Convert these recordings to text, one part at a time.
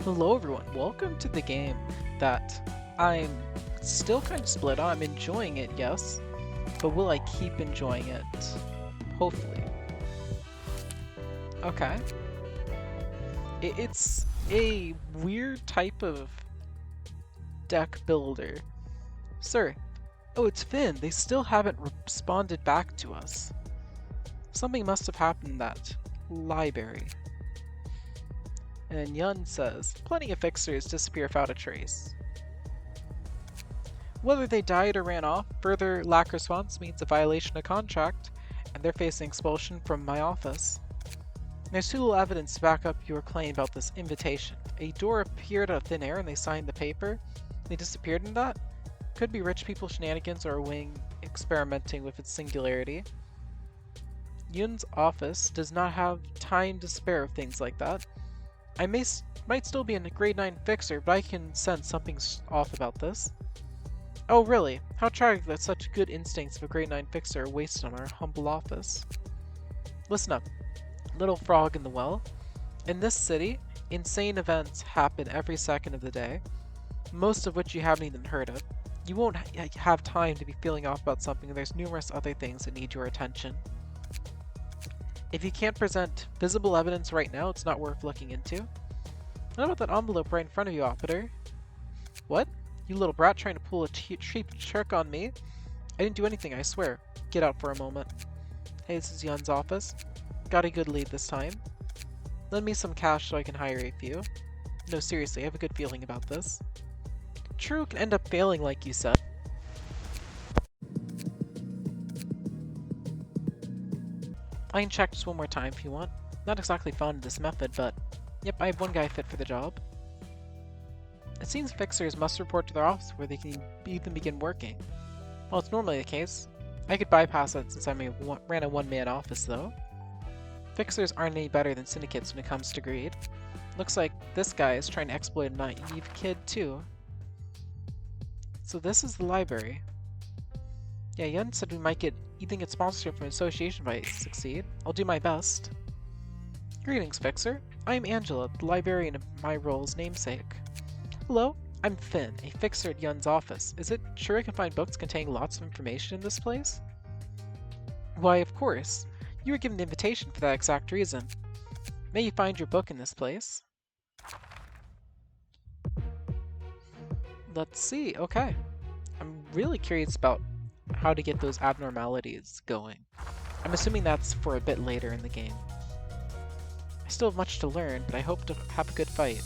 Hello everyone, welcome to the game that I'm still kind of split on. I'm enjoying it, yes, but will I keep enjoying it? Hopefully. Okay. It's a weird type of deck builder. Sir, oh it's Finn, they still haven't responded back to us. Something must have happened in that library. And Yun says, plenty of fixers disappear without a trace. Whether they died or ran off, further lack response means a violation of contract, and they're facing expulsion from my office. There's too little evidence to back up your claim about this invitation. A door appeared out of thin air and they signed the paper. They disappeared in that? Could be rich people shenanigans or a wing experimenting with its singularity. Yun's office does not have time to spare of things like that. I might still be a grade 9 fixer, but I can sense something's off about this. Oh really? How tragic that such good instincts of a grade 9 fixer are wasted on our humble office. Listen up, little frog in the well. In this city, insane events happen every second of the day, most of which you haven't even heard of. You won't have time to be feeling off about something, and there's numerous other things that need your attention. If you can't present visible evidence right now, it's not worth looking into. What about that envelope right in front of you, Operator? What? You little brat trying to pull a cheap trick on me? I didn't do anything, I swear. Get out for a moment. Hey, this is Yun's office. Got a good lead this time. Lend me some cash so I can hire a few. No, seriously, I have a good feeling about this. True can end up failing like you said. I can check just one more time if you want. Not exactly fond of this method, but yep, I have one guy fit for the job. It seems fixers must report to their office where they can even begin working. Well, it's normally the case. I could bypass that since I ran a one-man office, though. Fixers aren't any better than syndicates when it comes to greed. Looks like this guy is trying to exploit a naive kid, too. So this is the library. Yeah, Yun said we might even get sponsorship from an association if I succeed. I'll do my best. Greetings, Fixer. I'm Angela, the librarian of my role's namesake. Hello, I'm Finn, a fixer at Yun's office. Is it sure I can find books containing lots of information in this place? Why, of course. You were given the invitation for that exact reason. May you find your book in this place. Let's see, okay. I'm really curious about how to get those abnormalities going. I'm assuming that's for a bit later in the game. I still have much to learn, but I hope to have a good fight.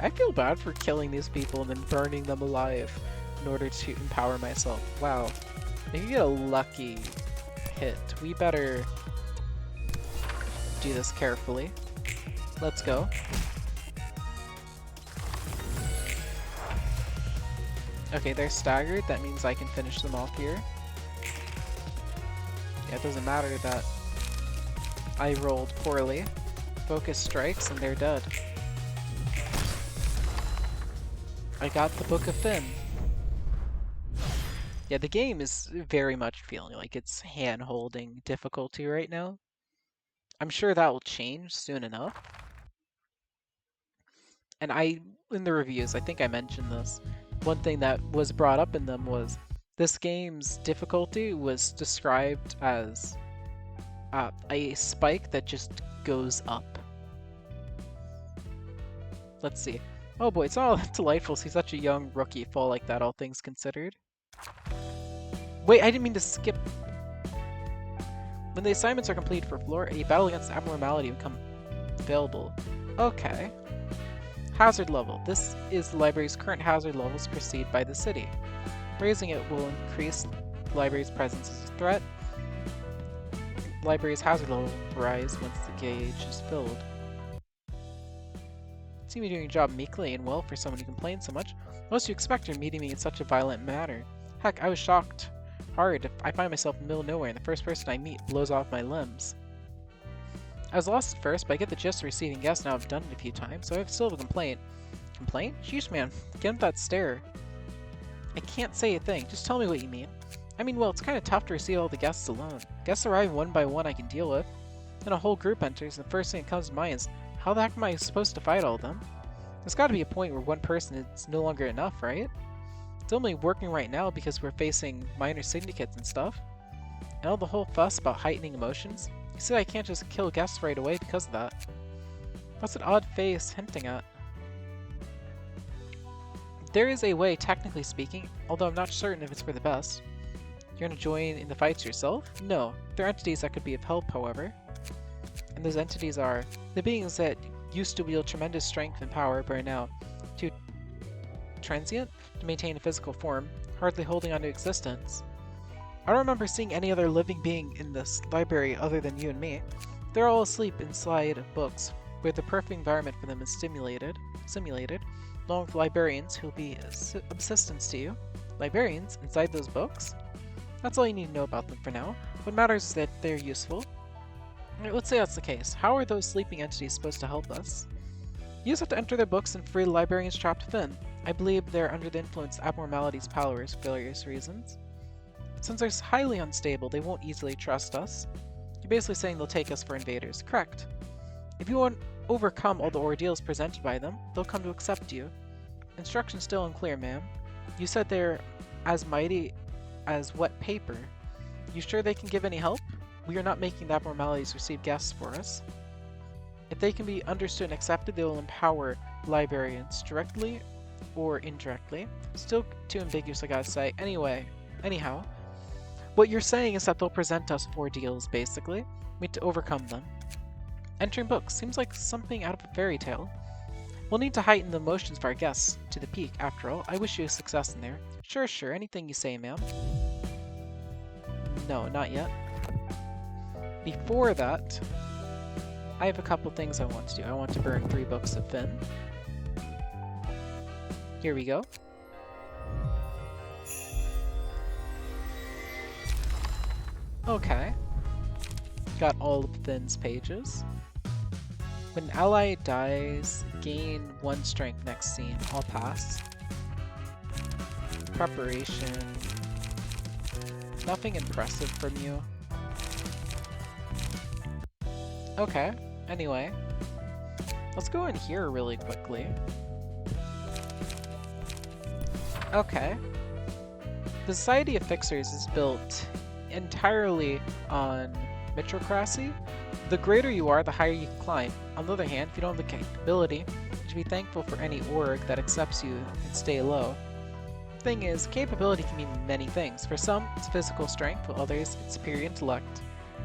I feel bad for killing these people and then burning them alive in order to empower myself. Wow. If you get a lucky hit, we better do this carefully. Let's go. Okay, they're staggered. That means I can finish them off here. Yeah, it doesn't matter that I rolled poorly. Focus strikes and they're dead. I got the Book of Finn. Yeah, the game is very much feeling like it's hand-holding difficulty right now. I'm sure that will change soon enough. And in the reviews, I think I mentioned this. One thing that was brought up in them was this game's difficulty was described as a spike that just goes up. Let's see. Oh boy, it's all delightful to see such a young rookie fall like that, all things considered. Wait, I didn't mean to skip. When the assignments are completed for floor, a battle against abnormality will become available. Okay. Hazard level. This is the library's current hazard levels perceived by the city. Raising it will increase the library's presence as a threat. The library's hazard level will rise once the gauge is filled. You seem to be doing your job meekly and well for someone who complains so much. Most you expect are meeting me in such a violent manner. Heck, I was shocked hard if I find myself in the middle of nowhere and the first person I meet blows off my limbs. I was lost at first, but I get the gist of receiving guests now. I've done it a few times, so I still have a complaint. Complaint? Sheesh, man. Get him that stare. I can't say a thing. Just tell me what you mean. I mean, well, it's kind of tough to receive all the guests alone. Guests arriving one by one I can deal with. Then a whole group enters, and the first thing that comes to mind is, How the heck am I supposed to fight all of them? There's gotta be a point where one person is no longer enough, right? It's only working right now because we're facing minor syndicates and stuff. And all the whole fuss about heightening emotions. You see, I can't just kill guests right away because of that. What's an odd face hinting at? There is a way, technically speaking, although I'm not certain if it's for the best. You're gonna join in the fights yourself? No. They're entities that could be of help, however. And those entities are the beings that used to wield tremendous strength and power, but are now too transient to maintain a physical form, hardly holding on to existence. I don't remember seeing any other living being in this library other than you and me. They're all asleep inside books, where the perfect environment for them is simulated, along with librarians who will be of assistance to you. Librarians inside those books? That's all you need to know about them for now. What matters is that they're useful. Alright, let's say that's the case. How are those sleeping entities supposed to help us? You just have to enter their books and free the librarians trapped within. I believe they're under the influence of Abnormality's powers for various reasons. Since they're highly unstable, they won't easily trust us. You're basically saying they'll take us for invaders. Correct. If you won't overcome all the ordeals presented by them, they'll come to accept you. Instructions still unclear, ma'am. You said they're as mighty as wet paper. You sure they can give any help? We are not making the Abnormalities receive guests for us. If they can be understood and accepted, they will empower librarians directly or indirectly. Still too ambiguous, I gotta say. Anyhow, what you're saying is that they'll present us with ordeals, basically. We need to overcome them. Entering books seems like something out of a fairy tale. We'll need to heighten the emotions for our guests to the peak, after all. I wish you success in there. Sure, anything you say, ma'am. No, not yet. Before that, I have a couple things I want to do. I want to burn 3 books of Finn. Here we go. Okay. Got all of Finn's pages. When an ally dies, gain 1 strength next scene. I'll pass. Preparation. Nothing impressive from you. Okay, anyway. Let's go in here really quickly. Okay. The Society of Fixers is built entirely on meritocracy. The greater you are, the higher you can climb. On the other hand, if you don't have the capability, you should be thankful for any org that accepts you and stay low. The thing is, capability can mean many things. For some, it's physical strength, for others, it's superior intellect.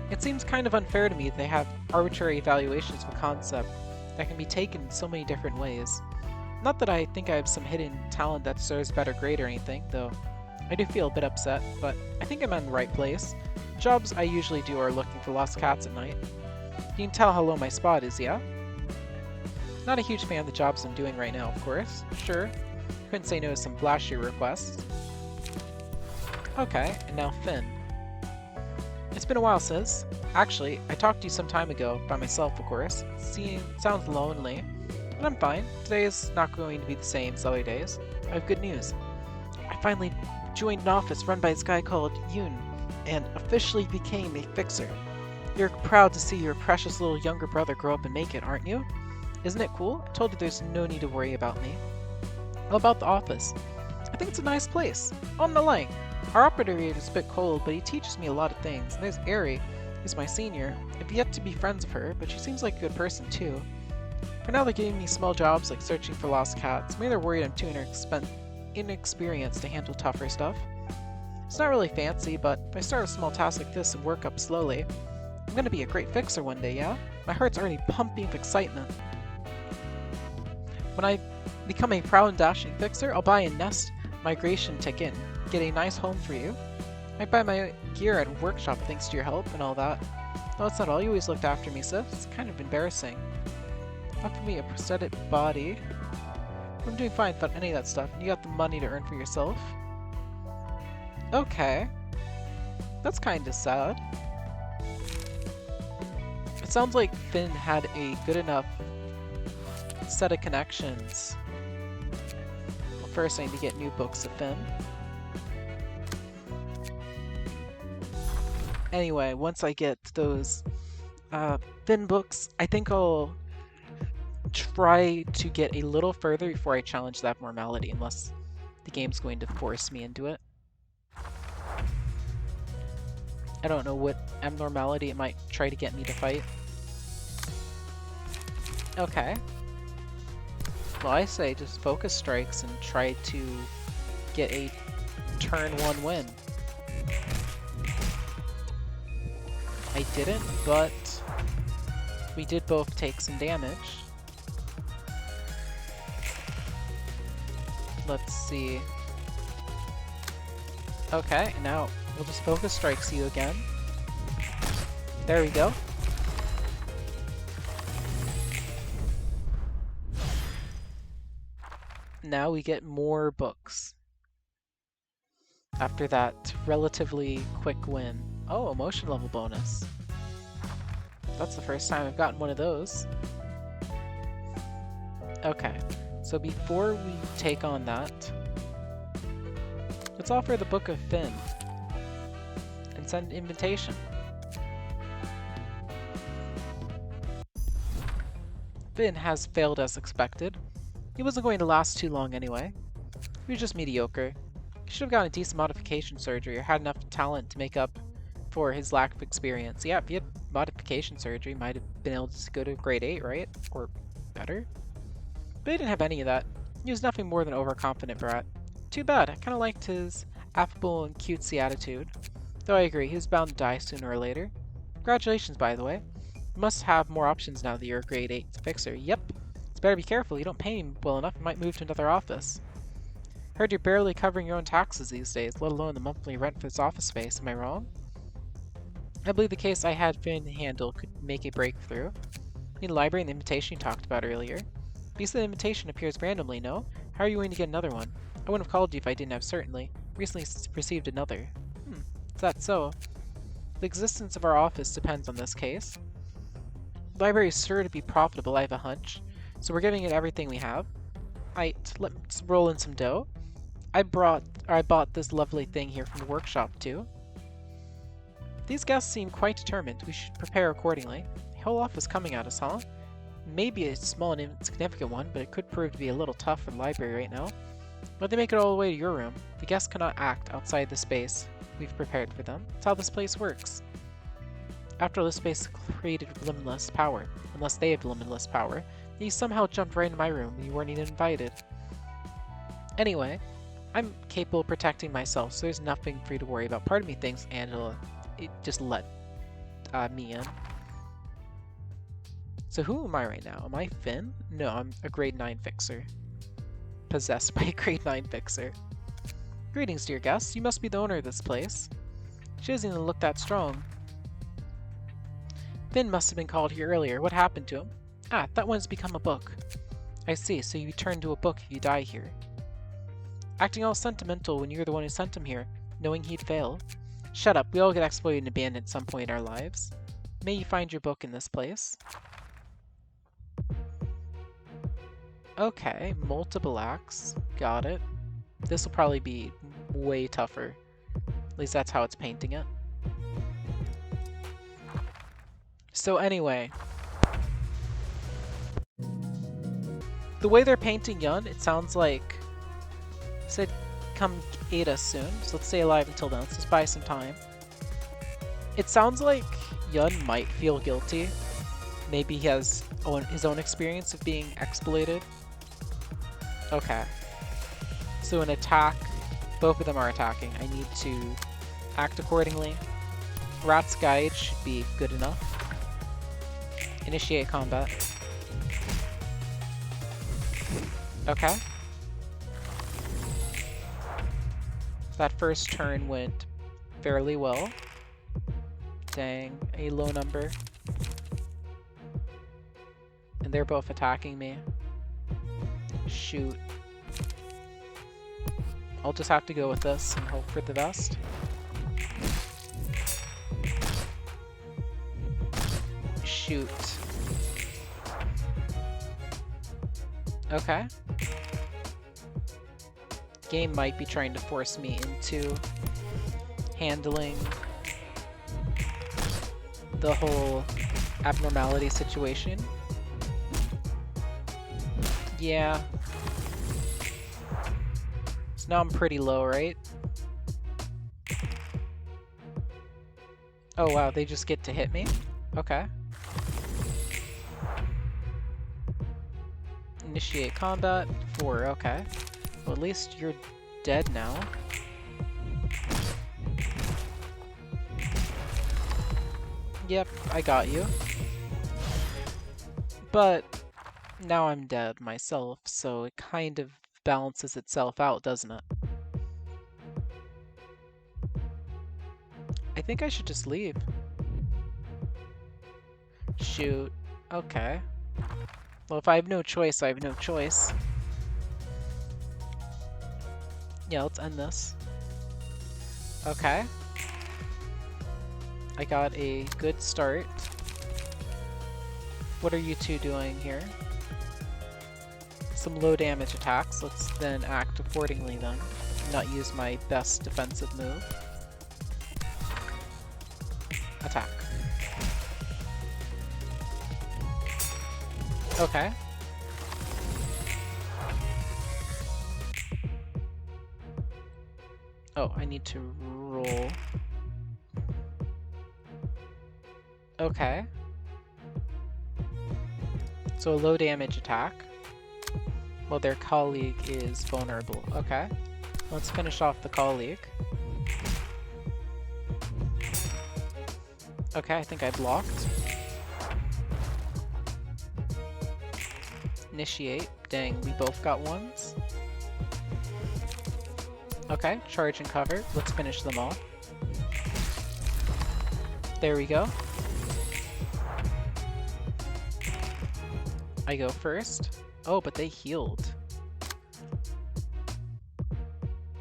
It seems kind of unfair to me that they have arbitrary evaluations of a concept that can be taken in so many different ways. Not that I think I have some hidden talent that deserves better grade or anything, though I do feel a bit upset, but I think I'm in the right place. Jobs I usually do are looking for lost cats at night. You can tell how low my spot is, yeah? Not a huge fan of the jobs I'm doing right now, of course. Sure, couldn't say no to some flashier requests. Okay, and now Finn. It's been a while, sis. Actually, I talked to you some time ago, by myself, of course. Sounds lonely, but I'm fine. Today is not going to be the same as other days. I have good news. I finally joined an office run by this guy called Yoon, and officially became a fixer. You're proud to see your precious little younger brother grow up and make it, aren't you? Isn't it cool? I told you there's no need to worry about me. How about the office? I think it's a nice place. Oh, I'm not lying. Our operator is a bit cold, but he teaches me a lot of things. And there's Eri, who's my senior. I've yet to be friends with her, but she seems like a good person too. For now, they're giving me small jobs like searching for lost cats. Maybe they're worried I'm too inexperienced to handle tougher stuff. It's not really fancy, but if I start a small task like this and work up slowly, I'm gonna be a great fixer one day, yeah? My heart's already pumping with excitement. When I become a proud and dashing fixer, I'll buy a Nest migration ticket and get a nice home for you. I buy my gear at a workshop thanks to your help and all that. No, that's not all. You always looked after me, sis. It's kind of embarrassing. Offer me a prosthetic body. I'm doing fine without any of that stuff, and you got the money to earn for yourself. Okay. That's kinda sad. It sounds like Finn had a good enough set of connections. Well, first I need to get new books of Finn. Anyway, once I get those Finn books, I think I'll try to get a little further before I challenge the abnormality, unless the game's going to force me into it. I don't know what abnormality it might try to get me to fight. Okay. Well, I say just focus strikes and try to get a turn 1 win. I didn't, but we did both take some damage. Let's see. Okay, now we'll just focus strikes you again. There we go. Now we get more books. After that relatively quick win. Oh, emotion level bonus. That's the first time I've gotten one of those. Okay, so before we take on that, let's offer the Book of Finn and send an invitation. Finn has failed as expected. He wasn't going to last too long anyway. He was just mediocre. He should have gotten a decent modification surgery or had enough talent to make up for his lack of experience. Yeah, if he had modification surgery, he might have been able to go to grade 8, right? Or better? But he didn't have any of that. He was nothing more than an overconfident brat. Too bad, I kind of liked his affable and cutesy attitude. Though I agree, he was bound to die sooner or later. Congratulations, by the way. You must have more options now that you're a grade 8 fixer. Yep. It's better be careful, you don't pay him well enough, you might move to another office. Heard you're barely covering your own taxes these days, let alone the monthly rent for this office space, am I wrong? I believe the case I had Finn handle could make a breakthrough. Need a library and the invitation you talked about earlier. Because the invitation appears randomly, no? How are you going to get another one? I wouldn't have called you if I didn't have certainly. Recently received another. Is that so? The existence of our office depends on this case. The library is sure to be profitable, I have a hunch. So we're giving it everything we have. Let's roll in some dough. I bought this lovely thing here from the workshop too. These guests seem quite determined. We should prepare accordingly. A whole office coming at us, huh? Maybe a small and insignificant one, but it could prove to be a little tough for the library right now. But they make it all the way to your room. The guests cannot act outside the space we've prepared for them. That's how this place works. After all, this space is created with limitless power. Unless they have limitless power. You somehow jumped right into my room and you weren't even invited. Anyway, I'm capable of protecting myself, so there's nothing for you to worry about. Part of me thinks Angela just let me in. So who am I right now? Am I Finn? No, I'm a grade 9 fixer. Possessed by a grade 9 fixer. Greetings, dear guests. You must be the owner of this place. She doesn't even look that strong. Finn must have been called here earlier. What happened to him? Ah, that one's become a book. I see, so you turn to a book if you die here. Acting all sentimental when you're the one who sent him here, knowing he'd fail. Shut up, we all get exploited and abandoned at some point in our lives. May you find your book in this place. Okay, multiple acts. Got it. This will probably be way tougher. At least that's how it's painting it. So anyway, the way they're painting Yun, it sounds like it said come aid us soon, so let's stay alive until then. Let's just buy some time. It sounds like Yun might feel guilty. Maybe he has his own experience of being exploited. Okay. So an attack, both of them are attacking. I need to act accordingly. Rat's Guide should be good enough. Initiate combat. Okay. That first turn went fairly well. Dang, a low number. And they're both attacking me. Shoot. I'll just have to go with this and hope for the best. Shoot. Okay. Game might be trying to force me into handling the whole abnormality situation. Yeah. So now I'm pretty low, right? Oh wow, they just get to hit me? Okay. Initiate combat. 4, okay. Well, at least you're dead now. Yep, I got you. But now I'm dead myself, so it kind of balances itself out, doesn't it? I think I should just leave. Shoot. Okay. Well, if I have no choice, I have no choice. Yeah, let's end this. Okay. I got a good start. What are you two doing here? Some low damage attacks. Let's then act accordingly then. Not use my best defensive move. Attack. Okay. Oh, I need to roll. Okay. So a low damage attack. Well, their colleague is vulnerable. Okay. Let's finish off the colleague. Okay, I think I blocked. Initiate. Dang, we both got ones. Okay, charge and cover. Let's finish them off. There we go. I go first. Oh, but they healed.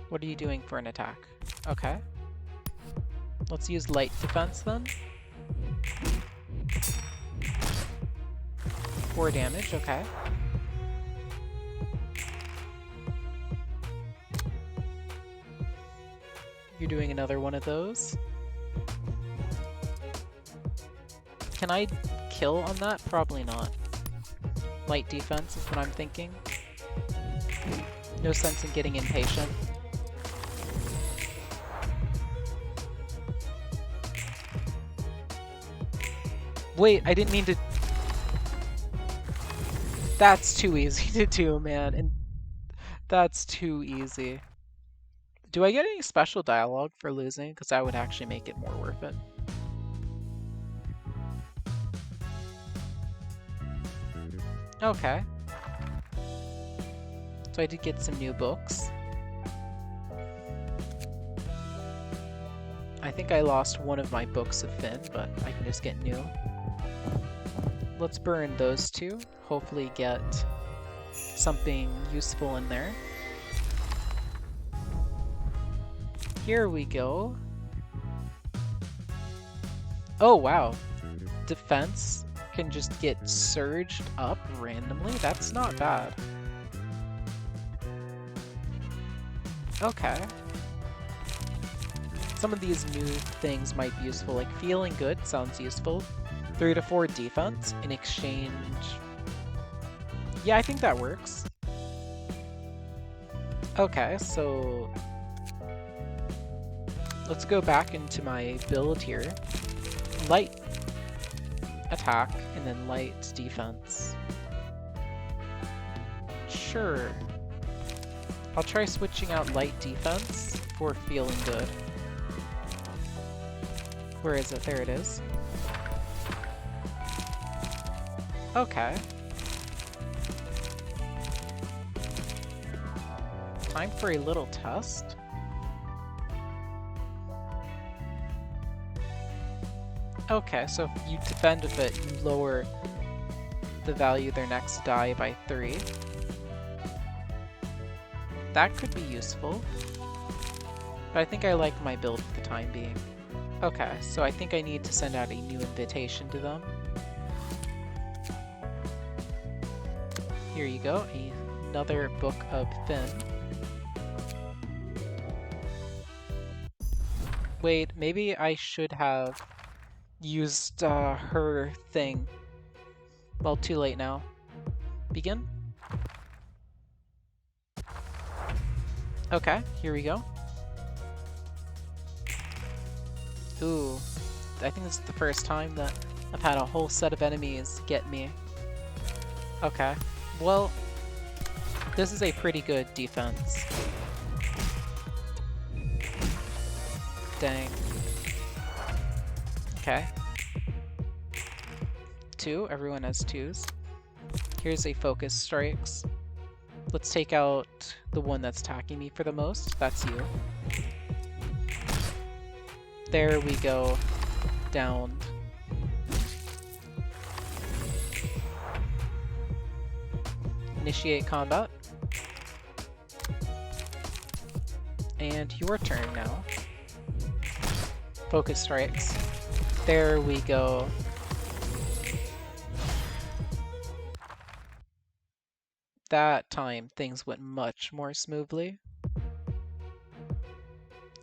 What are you doing for an attack? Okay. Let's use light defense then. 4 damage, okay. You're doing another one of those. Can I kill on that? Probably not. Light defense is what I'm thinking. No sense in getting impatient. Wait, I didn't mean to... That's too easy to do, man. And that's too easy. Do I get any special dialogue for losing? Because that would actually make it more worth it. Okay. So I did get some new books. I think I lost one of my books of Finn, but I can just get new. Let's burn those two. Hopefully get something useful in there. Here we go. Oh, wow. Defense can just get surged up randomly? That's not bad. Okay. Some of these new things might be useful, like feeling good sounds useful. 3 to 4 defense in exchange. Yeah, I think that works. Okay, so let's go back into my build here. Light attack and then light defense. Sure. I'll try switching out light defense for feeling good. Where is it? There it is. Okay. Time for a little test. Okay, so if you defend with it, you lower the value of their next die by 3. That could be useful. But I think I like my build for the time being. Okay, so I think I need to send out a new invitation to them. Here you go, another book of Finn. Wait, maybe I should have used her thing. Well, too late now. Begin? Okay, here we go. Ooh, I think this is the first time that I've had a whole set of enemies get me. Okay, well, this is a pretty good defense. Dang. Okay. 2, everyone has 2s. Here's a focus strikes. Let's take out the one that's attacking me for the most. That's you. There we go. Downed. Initiate combat. And your turn now. Focus strikes. There we go. That time things went much more smoothly.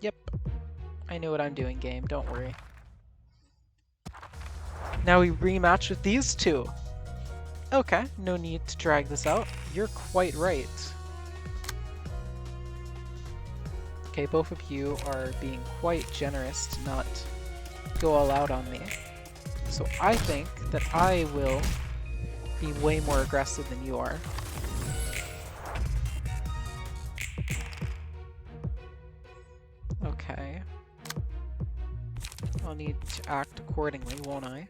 Yep. I know what I'm doing, game. Don't worry. Now we rematch with these two. Okay, no need to drag this out. You're quite right. Okay, both of you are being quite generous to not go all out on me. So I think that I will be way more aggressive than you are. Okay. I'll need to act accordingly, won't I?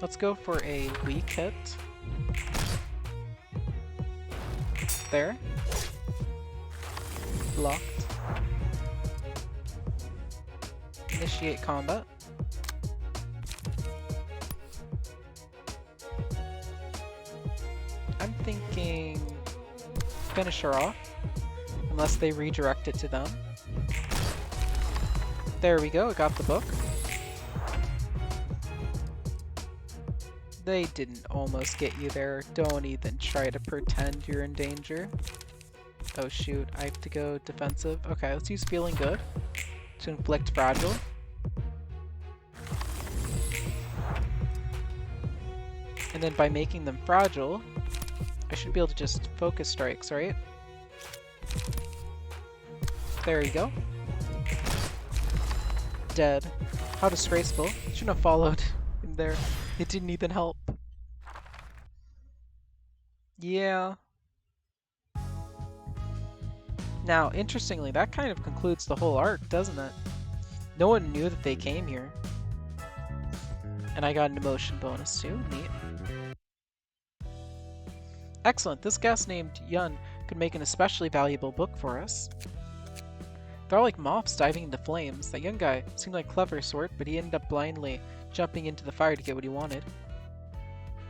Let's go for a weak hit. There. Blocked. Initiate combat. I'm thinking finish her off, unless they redirect it to them. There we go, I got the book. They didn't almost get you there. Don't even try to pretend you're in danger. Oh shoot, I have to go defensive. Okay, let's use Feeling Good to inflict Fragile. And then by making them fragile, I should be able to just focus strikes, right? There you go. Dead. How disgraceful. Shouldn't have followed him there. It didn't even help. Yeah. Now, interestingly, that kind of concludes the whole arc, doesn't it? No one knew that they came here. And I got an emotion bonus too. Neat. Excellent. This guest named Yun could make an especially valuable book for us. They're all like moths diving into flames. That young guy seemed like a clever sort, but he ended up blindly jumping into the fire to get what he wanted.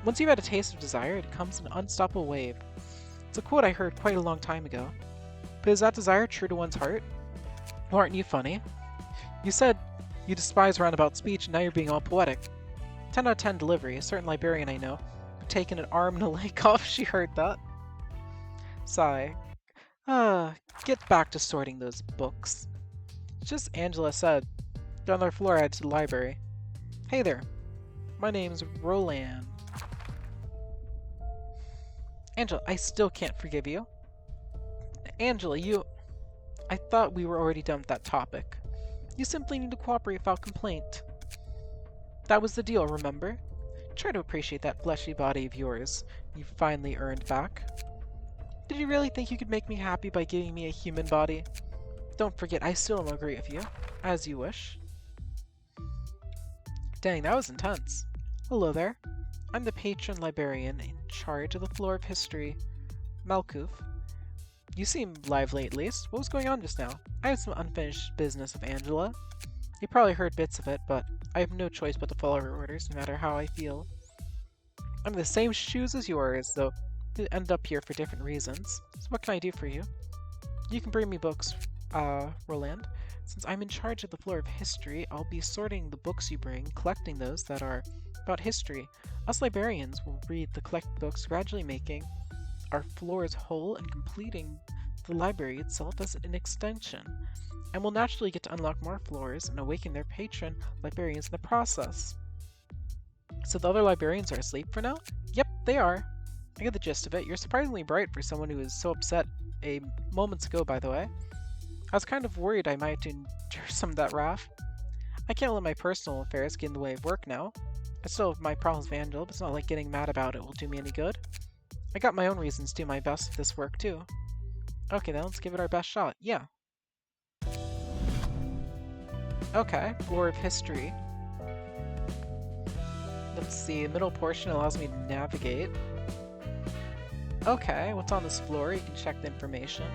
Once you've had a taste of desire, it becomes an unstoppable wave. It's a quote I heard quite a long time ago. But is that desire true to one's heart? Well, aren't you funny? You said you despise roundabout speech, and now you're being all poetic. 10 out of 10 delivery. A certain librarian I know who taken an arm and a leg off. She heard that. Sigh. Get back to sorting those books. It's just Angela said. Down their floor, I head to the library. Hey there. My name's Roland. Angela, I still can't forgive you. Angela, I thought we were already done with that topic. You simply need to cooperate without complaint. That was the deal, remember? Try to appreciate that fleshy body of yours you've finally earned back. Did you really think you could make me happy by giving me a human body? Don't forget, I still don't agree with you. As you wish. Dang, that was intense. Hello there. I'm the patron librarian in charge of the floor of history, Malkuth. You seem lively at least. What was going on just now? I have some unfinished business with Angela. You probably heard bits of it, but I have no choice but to follow her orders, no matter how I feel. I'm in the same shoes as yours, though we end up here for different reasons. So what can I do for you? You can bring me books, Roland. Since I'm in charge of the floor of history, I'll be sorting the books you bring, collecting those that are about history. Us librarians will read the collected books, gradually making our floors whole and completing the library itself as an extension. And we'll naturally get to unlock more floors and awaken their patron librarians in the process. So the other librarians are asleep for now? Yep, they are. I get the gist of it. You're surprisingly bright for someone who was so upset moments ago, by the way. I was kind of worried I might endure some of that wrath. I can't let my personal affairs get in the way of work now. I still have my problems with Angela, but it's not like getting mad about it will do me any good. I got my own reasons to do my best with this work, too. Okay, then let's give it our best shot. Yeah. Okay, Floor of History. Let's see, the middle portion allows me to navigate. Okay, what's on this floor? You can check the information.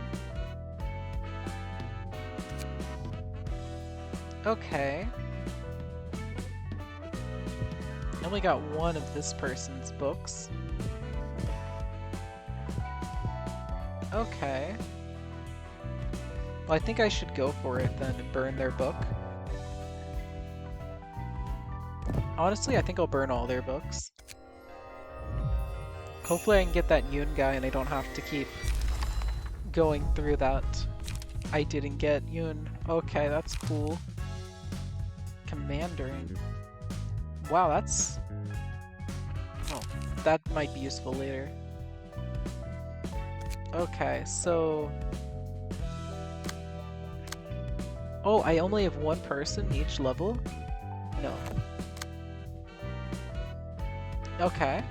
Okay. I only got one of this person's books. Okay. Well, I think I should go for it then and burn their book. Honestly, I think I'll burn all their books. Hopefully I can get that Yoon guy and I don't have to keep going through that. I didn't get Yoon. Okay, that's cool. Commanderin. Wow, that's... Oh, that might be useful later. Okay, so... Oh, I only have one person each level? No. Okay.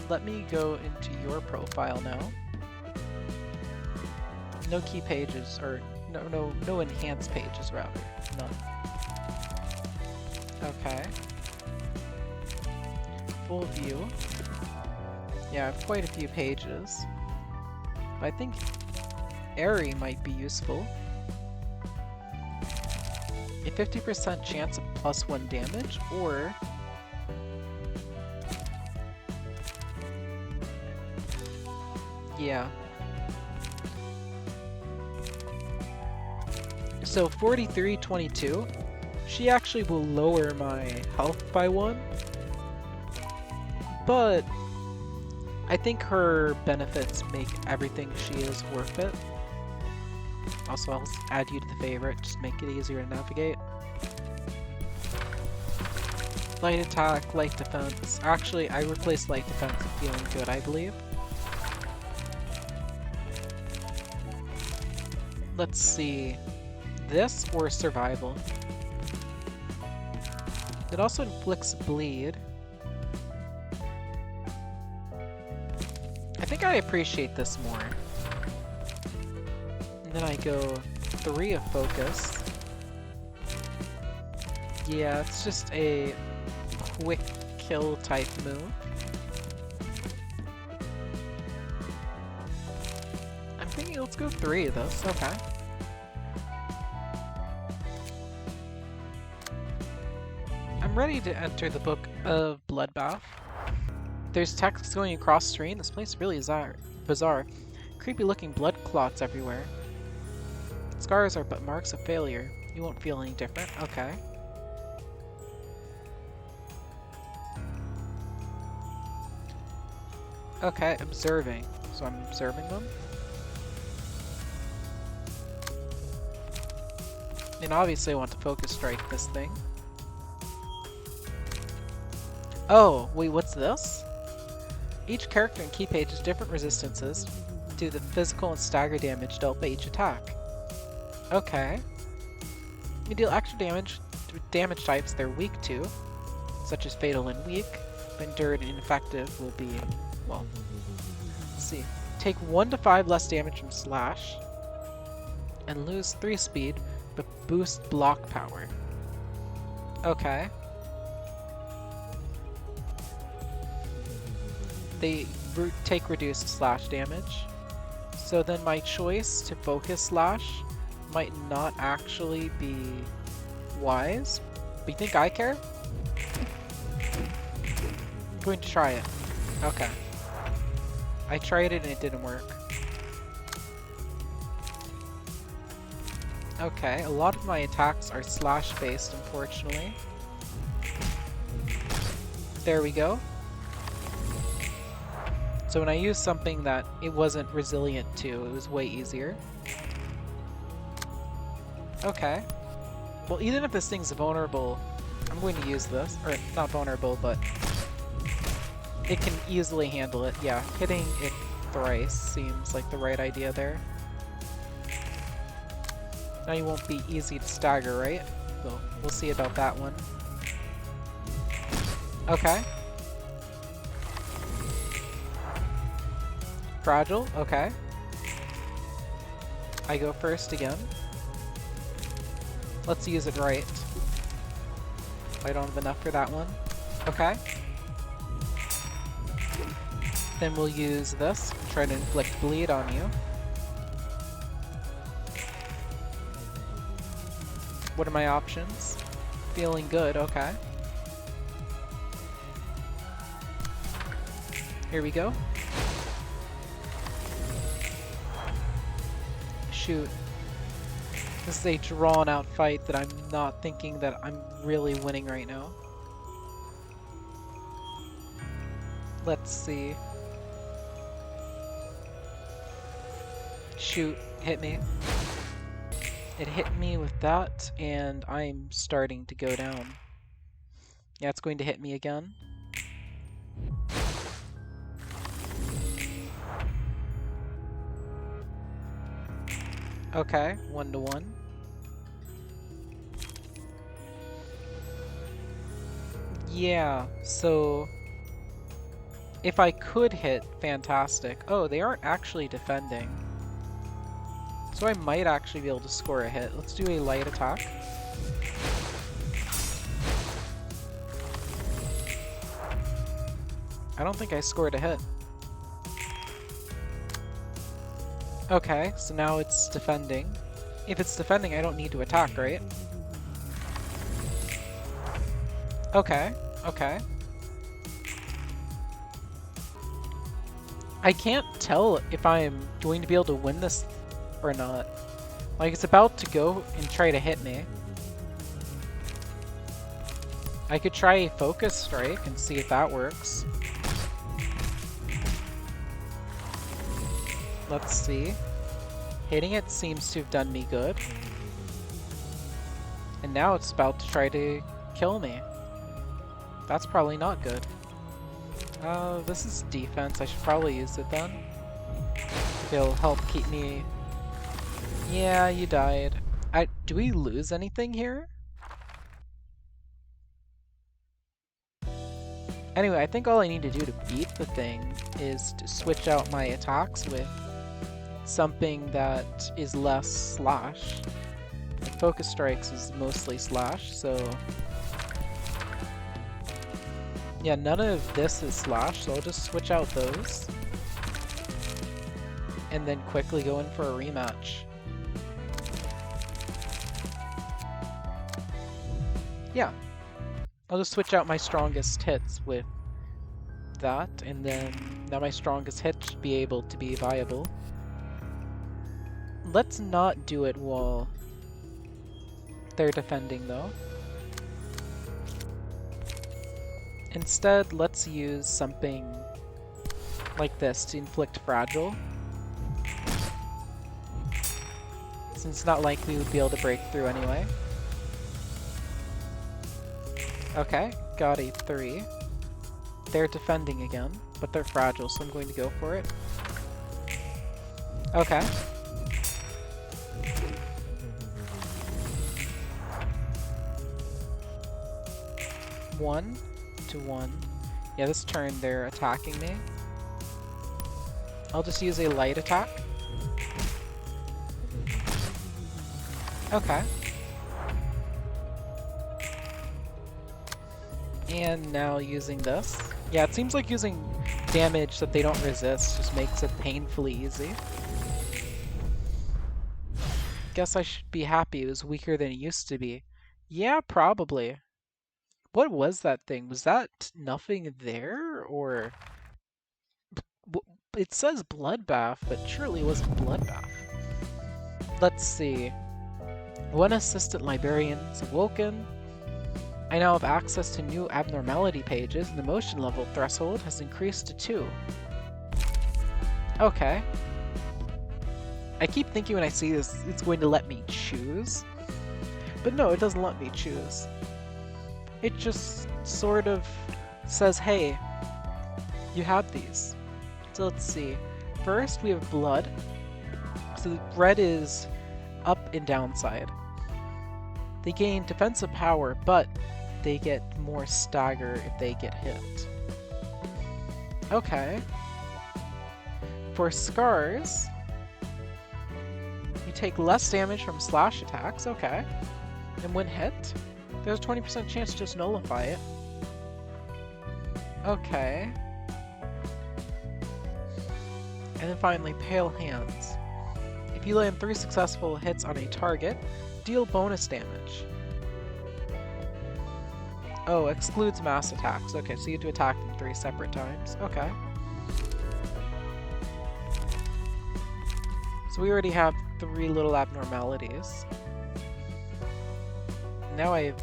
Let me go into your profile now. No key pages, or no enhanced pages rather. None. Okay. Full view. Yeah, I have quite a few pages. But I think Airy might be useful. A 50% chance of +1 damage, or yeah. So 4322, she actually will lower my health by 1, but I think her benefits make everything she is worth it. Also, I'll add you to the favorite, just make it easier to navigate. Light attack, light defense. Actually, I replaced light defense with feeling good, I believe. Let's see. This or survival? It also inflicts bleed. I think I appreciate this more. And then I go 3 of focus. Yeah, it's just a quick kill type move. I'm thinking let's go 3 of this, okay. I'm ready to enter the book of Bloodbath. There's text going across the screen. This place really is bizarre. Creepy looking blood clots everywhere. Scars are but marks of failure. You won't feel any different. Okay. Okay, observing. So I'm observing them. And obviously I want to focus strike this thing. Oh, wait, what's this? Each character in key page has different resistances to the physical and stagger damage dealt by each attack. Okay. You deal extra damage to damage types they're weak to, such as fatal and weak, but endured and ineffective will be, well, let's see. Take 1 to 5 less damage from slash, and lose 3 speed, but boost block power. Okay. They take reduced slash damage. So then my choice to focus slash might not actually be wise. But you think I care? I'm going to try it. Okay. I tried it and it didn't work. Okay, a lot of my attacks are slash based, unfortunately. There we go. So when I used something that it wasn't resilient to, it was way easier. Okay. Well, even if this thing's vulnerable, I'm going to use this. Or, not vulnerable, but... It can easily handle it, yeah. Hitting it thrice seems like the right idea there. Now you won't be easy to stagger, right? Well, we'll see about that one. Okay. Fragile, okay. I go first again. Let's use it right. I don't have enough for that one. Okay. Then we'll use this, try to inflict bleed on you. What are my options? Feeling good, okay. Here we go. Shoot. This is a drawn-out fight that I'm not thinking that I'm really winning right now. Let's see. Shoot, hit me. It hit me with that, and I'm starting to go down. Yeah, it's going to hit me again. Okay, 1-to-1. Yeah, so if I could hit, fantastic. Oh, they aren't actually defending. So I might actually be able to score a hit. Let's do a light attack. I don't think I scored a hit. Okay, so now it's defending. If it's defending, I don't need to attack, right? Okay, okay. I can't tell if I'm going to be able to win this or not. Like, it's about to go and try to hit me. I could try a focus strike and see if that works. Let's see. Hitting it seems to have done me good. And now it's about to try to kill me. That's probably not good. This is defense. I should probably use it then. It'll help keep me... Yeah, you died. Do we lose anything here? Anyway, I think all I need to do to beat the thing is to switch out my attacks with something that is less slash. Like focus strikes is mostly slash, so... Yeah, none of this is slash, so I'll just switch out those. And then quickly go in for a rematch. Yeah. I'll just switch out my strongest hits with that, and then now my strongest hit should be able to be viable. Let's not do it while they're defending, though. Instead, let's use something like this to inflict fragile. Since it's not likely we would be able to break through anyway. Okay, got a 3. They're defending again, but they're fragile, so I'm going to go for it. Okay. One to 1. Yeah, this turn they're attacking me. I'll just use a light attack. Okay. And now using this. Yeah, it seems like using damage that they don't resist just makes it painfully easy. Guess I should be happy it was weaker than it used to be. Yeah, probably. What was that thing? Was that nothing there, or... It says Bloodbath, but surely it wasn't Bloodbath. Let's see. One assistant librarian is awoken. I now have access to new abnormality pages, and the motion level threshold has increased to 2. Okay. I keep thinking when I see this, it's going to let me choose. But no, it doesn't let me choose. It just sort of says, hey, you have these. So let's see. First, we have blood. So red is up and downside. They gain defensive power, but they get more stagger if they get hit. Okay. For scars, you take less damage from slash attacks, okay. And when hit, there's a 20% chance to just nullify it. Okay. And then finally, pale hands. If you land 3 successful hits on a target, deal bonus damage. Oh, excludes mass attacks. Okay, so you have to attack them 3 separate times. Okay. So we already have 3 little abnormalities. Now I have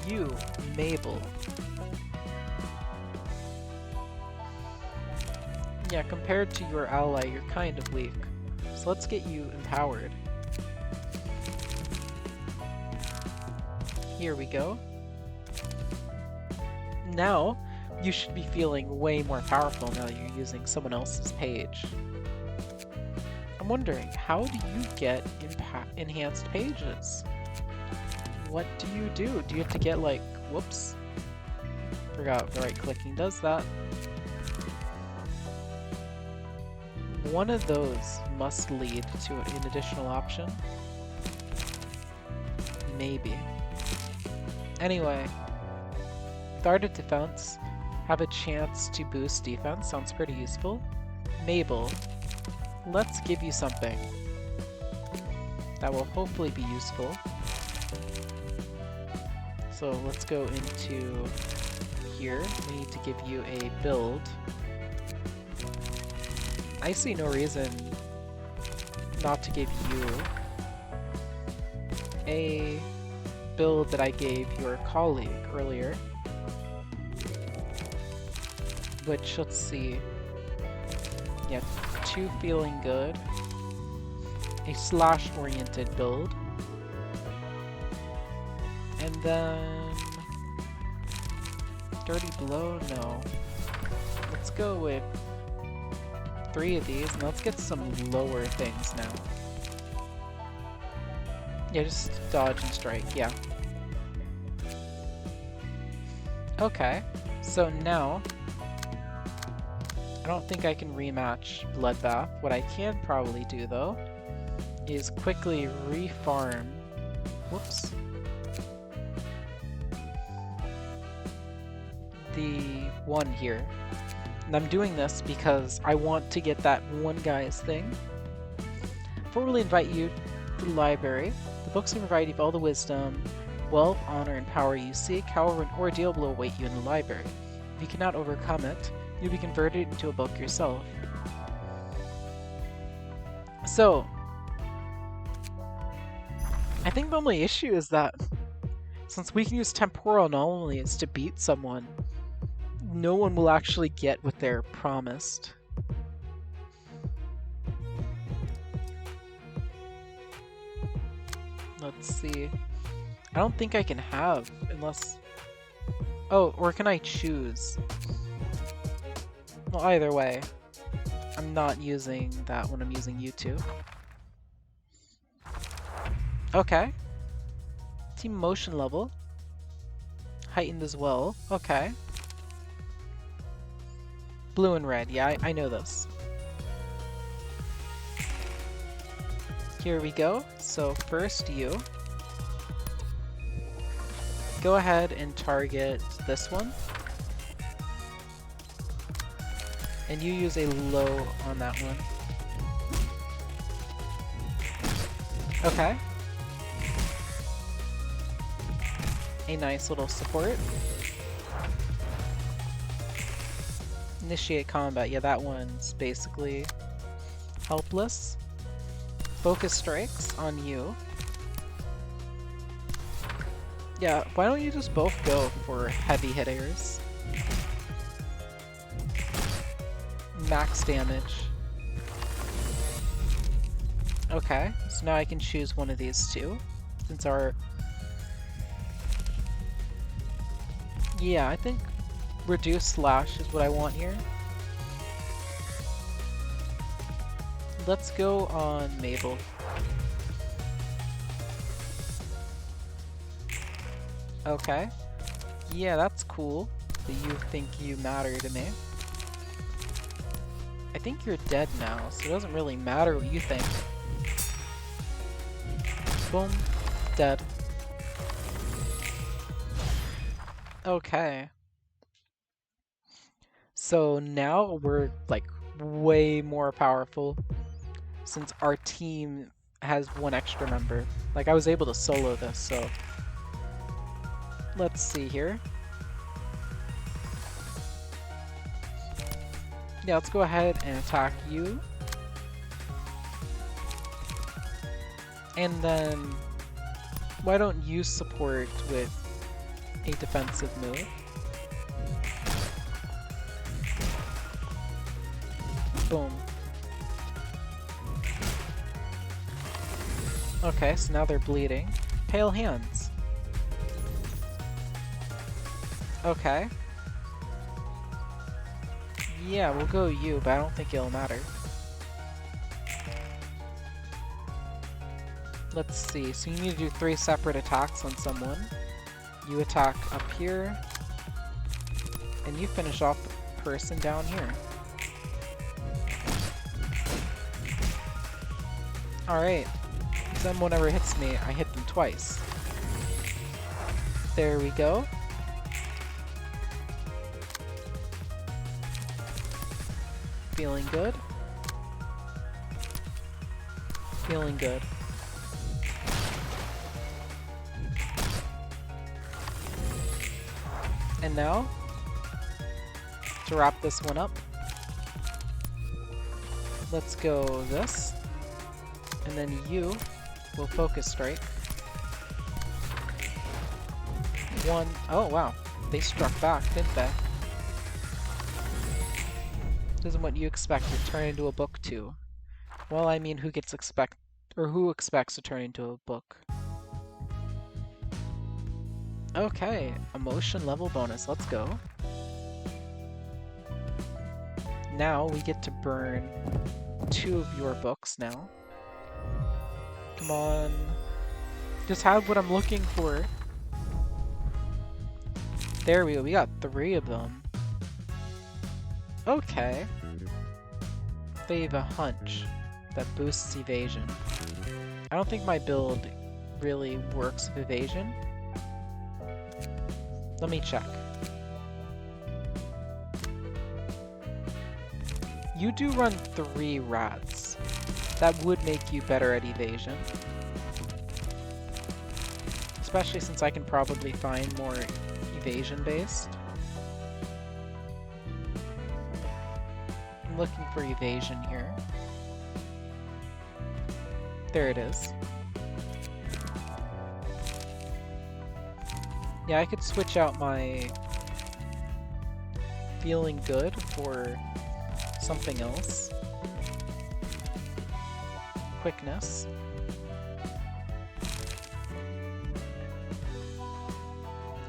you, Mabel. Yeah, compared to your ally, you're kind of weak. So let's get you empowered. Here we go. Now, you should be feeling way more powerful now that you're using someone else's page. I'm wondering, how do you get enhanced pages? What do you do? Do you have to get like, whoops. Forgot the right clicking does that. One of those must lead to an additional option. Maybe. Anyway, Art of Defense, have a chance to boost defense, sounds pretty useful. Mabel, let's give you something that will hopefully be useful. So let's go into here, we need to give you a build. I see no reason not to give you a build that I gave your colleague earlier. Which, let's see. Yeah, 2 feeling good. A slash-oriented build. And then... Dirty Blow? No. Let's go with 3 of these, and let's get some lower things now. Yeah, just dodge and strike, yeah. Okay, so now, I don't think I can rematch Bloodbath. What I can probably do, though, is quickly refarm... Whoops. The one here. And I'm doing this because I want to get that one guy's thing. Formally invite you to the library. The books can provide you with all the wisdom, wealth, honor, and power you seek. However, an ordeal will await you in the library. If you cannot overcome it, you'll be converted into a book yourself. So, I think the only issue is that since we can use temporal anomalies to beat someone, no one will actually get what they're promised. Let's see. I don't think I can have, unless... Oh, or can I choose? Well, either way, I'm not using that when I'm using you two. Okay. Team motion level. Heightened as well. Okay. Blue and red. Yeah, I know this. Here we go. So first you. Go ahead and target this one. And you use a low on that one. Okay. A nice little support. Initiate combat. Yeah, that one's basically helpless. Focus strikes on you. Yeah, why don't you just both go for heavy hitters? Max damage. Okay, so now I can choose one of these two. Since our... Yeah, I think reduce slash is what I want here. Let's go on Mabel. Okay. Yeah, that's cool that you think you matter to me. I think you're dead now, so it doesn't really matter what you think. Boom. Dead. Okay. So now we're like way more powerful since our team has one extra member. Like I was able to solo this, so let's see here. Yeah, let's go ahead and attack you. And then why don't you support with a defensive move? Boom. Okay, so now they're bleeding. Pale hands. Okay. Yeah, we'll go you, but I don't think it'll matter. Let's see, so you need to do 3 separate attacks on someone. You attack up here, and you finish off the person down here. Alright, then whenever it hits me, I hit them twice. There we go. Feeling good. Feeling good. And now, to wrap this one up, let's go this, and then you will focus strike. One, oh wow, they struck back, didn't they? This isn't what you expected, turn into a book too. Well, I mean, who expects to turn into a book? Okay, emotion level bonus, let's go. Now we get to burn 2 of your books now. Come on. Just have what I'm looking for. There we go, we got 3 of them. Okay. They have a hunch that boosts evasion. I don't think my build really works with evasion. Let me check. You do run 3 rats. That would make you better at evasion. Especially since I can probably find more evasion based. I'm looking for evasion here. There it is. Yeah, I could switch out my feeling good for something else. Quickness.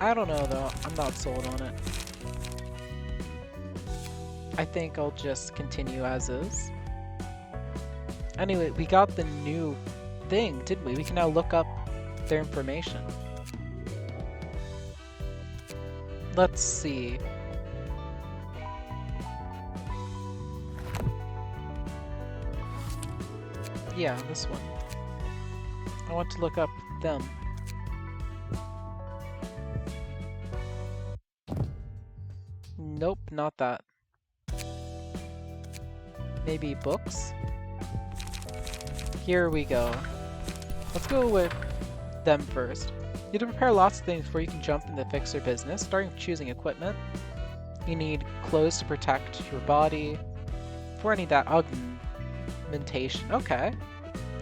I don't know though, I'm not sold on it. I think I'll just continue as is. Anyway, we got the new thing, didn't we? We can now look up their information. Let's see. Yeah, this one. I want to look up them. Nope, not that. Maybe books? Here we go. Let's go with them first. You have to prepare lots of things before you can jump into fixer business, starting with choosing equipment. You need clothes to protect your body. For any of that augmentation. Okay.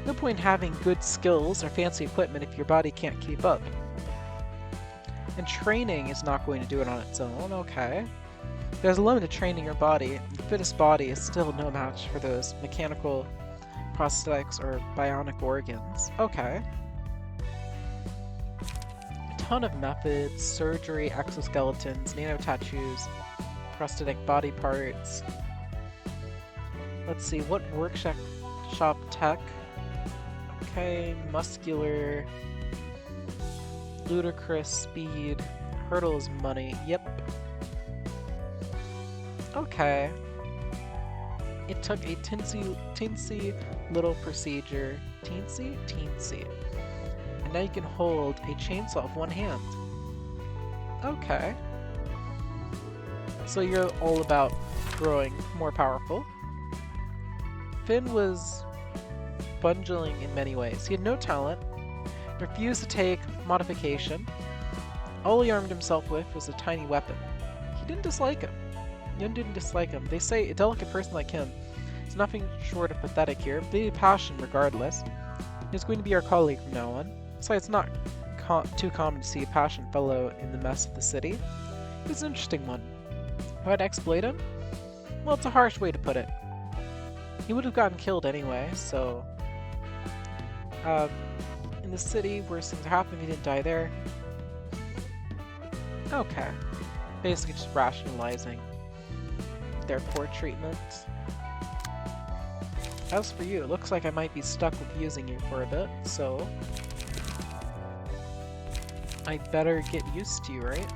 No point in having good skills or fancy equipment if your body can't keep up. And training is not going to do it on its own, okay. There's a limit to training your body. The fittest body is still no match for those mechanical prosthetics or bionic organs. Okay. A ton of methods, surgery, exoskeletons, nano tattoos, prosthetic body parts. Let's see, what workshop Shop tech. Okay, muscular. Ludicrous speed. Hurdle is money. Yep. Okay. It took a teensy little procedure. Teensy? Teensy. And now you can hold a chainsaw with one hand. Okay. So you're all about growing more powerful. Finn was bungling in many ways. He had no talent, refused to take modification. All he armed himself with was a tiny weapon. He didn't dislike him. Yun didn't dislike him. They say a delicate person like him is nothing short of pathetic here, but he had passion regardless. He's going to be our colleague from now on. So it's not too common to see a passion fellow in the mess of the city. He was an interesting one. Why'd I exploit him? Well, it's a harsh way to put it. He would have gotten killed anyway, so... in the city, worse things happen, he didn't die there. Okay. Basically just rationalizing their poor treatment. As for you, it looks like I might be stuck with using you for a bit, so... I'd better get used to you, right?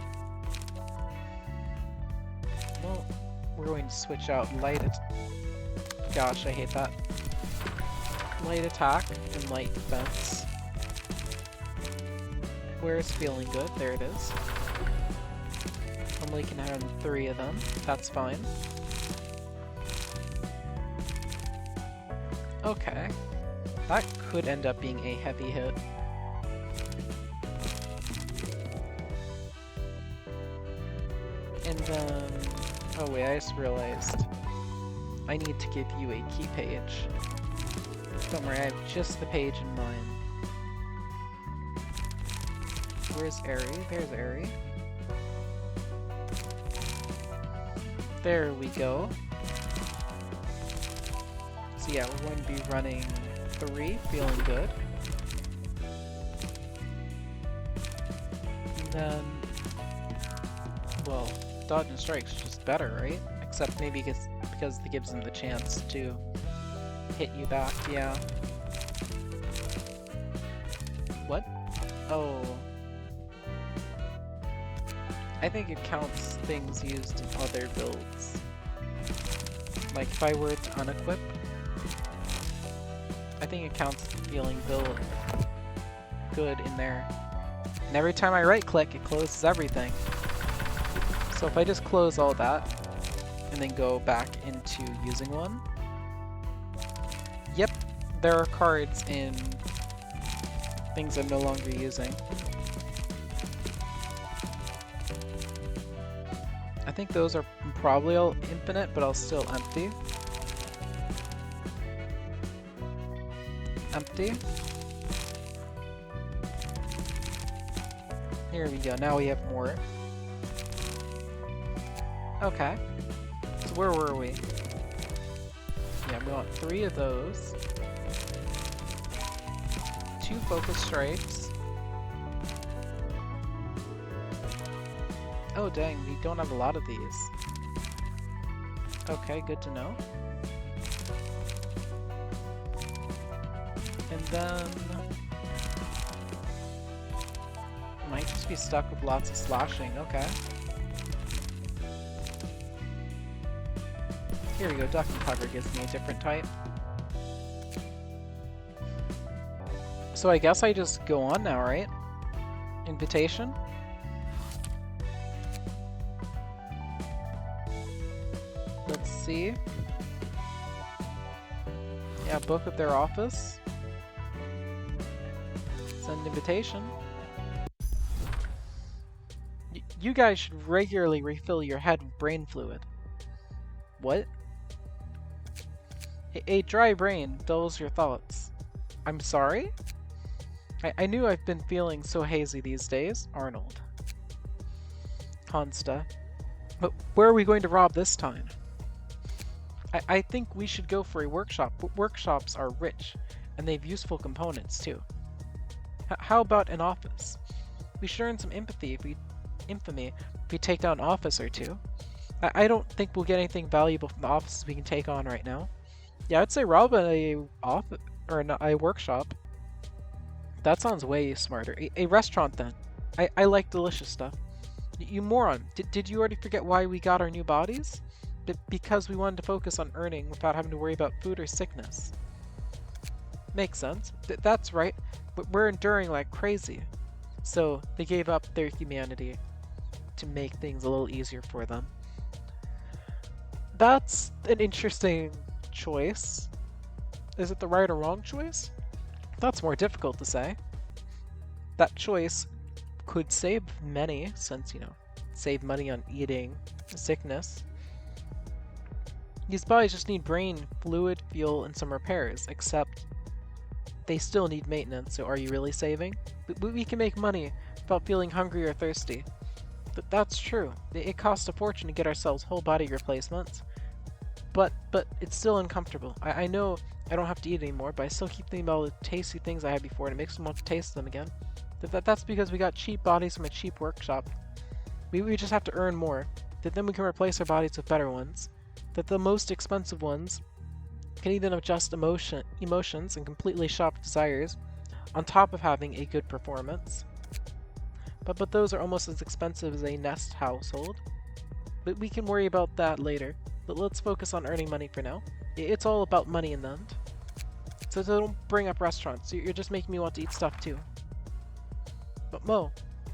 Well, we're going to switch out light gosh, I hate that. Light attack and light defense. Where's feeling good? There it is. Only can have 3 of them. That's fine. Okay. That could end up being a heavy hit. And then... oh wait, I just realized. I need to give you a key page. Don't worry, I have just the page in mind. Where's Aerie? There's Aerie. There we go. So yeah, we're going to be running 3, feeling good. And then... well, dodge and strike's just better, right? Except maybe because it gives them the chance to hit you back, yeah. What? Oh. I think it counts things used in other builds. Like if I were to unequip, I think it counts feeling build good in there. And every time I right click, it closes everything. So if I just close all that, and then go back into using one. Yep, there are cards in things I'm no longer using. I think those are probably all infinite, but I'll still empty. Empty. Here we go, now we have more. Okay. So where were we? Yeah, we want 3 of those. 2 focus strikes. Oh dang, we don't have a lot of these. Okay, good to know. And then... might just be stuck with lots of slashing, okay. Here we go, Duck and Cover gives me a different type. So I guess I just go on now, right? Invitation? Let's see. Yeah, book up their office. Send invitation. You guys should regularly refill your head with brain fluid. What? A dry brain dulls your thoughts. I'm sorry? I knew I've been feeling so hazy these days. Arnold. Consta. But where are we going to rob this time? I think we should go for a workshop. Workshops are rich, and they have useful components too. How about an office? We should earn some infamy if we take down an office or two. I don't think we'll get anything valuable from the offices we can take on right now. Yeah, I'd say rob a a workshop. That sounds way smarter. A restaurant then. I like delicious stuff. You moron. Did you already forget why we got our new bodies? Because we wanted to focus on earning without having to worry about food or sickness. Makes sense. That's right. But we're enduring like crazy. So they gave up their humanity to make things a little easier for them. That's an interesting choice. Is it the right or wrong choice? That's more difficult to say. That choice could save many, since, save money on eating sickness. These bodies just need brain, fluid, fuel, and some repairs, except they still need maintenance, so are you really saving? We can make money without feeling hungry or thirsty. That's true. It costs a fortune to get ourselves whole body replacements. But it's still uncomfortable. I know I don't have to eat anymore, but I still keep thinking about all the tasty things I had before, and it makes me want to taste them again. That's because we got cheap bodies from a cheap workshop. We just have to earn more. Then we can replace our bodies with better ones. The most expensive ones can even adjust emotions and completely shop desires, on top of having a good performance. But those are almost as expensive as a Nest household. But we can worry about that later. But let's focus on earning money for now. It's all about money in the end. So don't bring up restaurants. You're just making me want to eat stuff too. But Mo,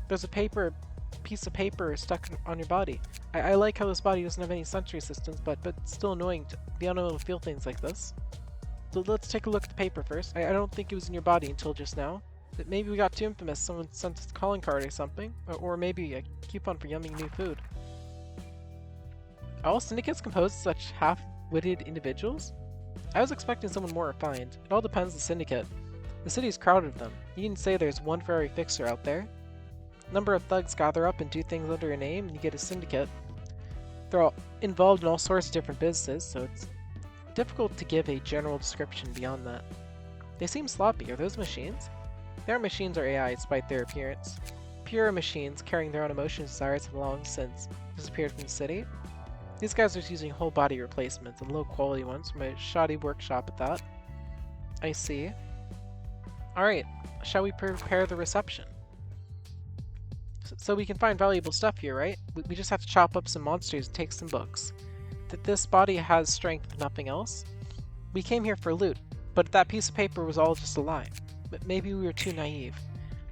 there's a piece of paper stuck on your body. I like how this body doesn't have any sensory systems, but it's still annoying to be unable to feel things like this. So let's take a look at the paper first. I don't think it was in your body until just now. But maybe we got too infamous, someone sent us a calling card or something. Or maybe a coupon for yummy new food. Are all syndicates composed of such half-witted individuals? I was expecting someone more refined. It all depends on the syndicate. The city's crowded with them. You can say there's one for every fixer out there. A number of thugs gather up and do things under a name, and you get a syndicate. They're all involved in all sorts of different businesses, so it's difficult to give a general description beyond that. They seem sloppy. Are those machines? They aren't machines or AI, despite their appearance. Pure machines carrying their own emotions and desires have long since disappeared from the city. These guys are using whole body replacements and low quality ones from a shoddy workshop at that. I see. Alright, shall we prepare the reception? So we can find valuable stuff here, right? We just have to chop up some monsters and take some books. This body has strength if nothing else. We came here for loot, but that piece of paper was all just a lie. But maybe we were too naive.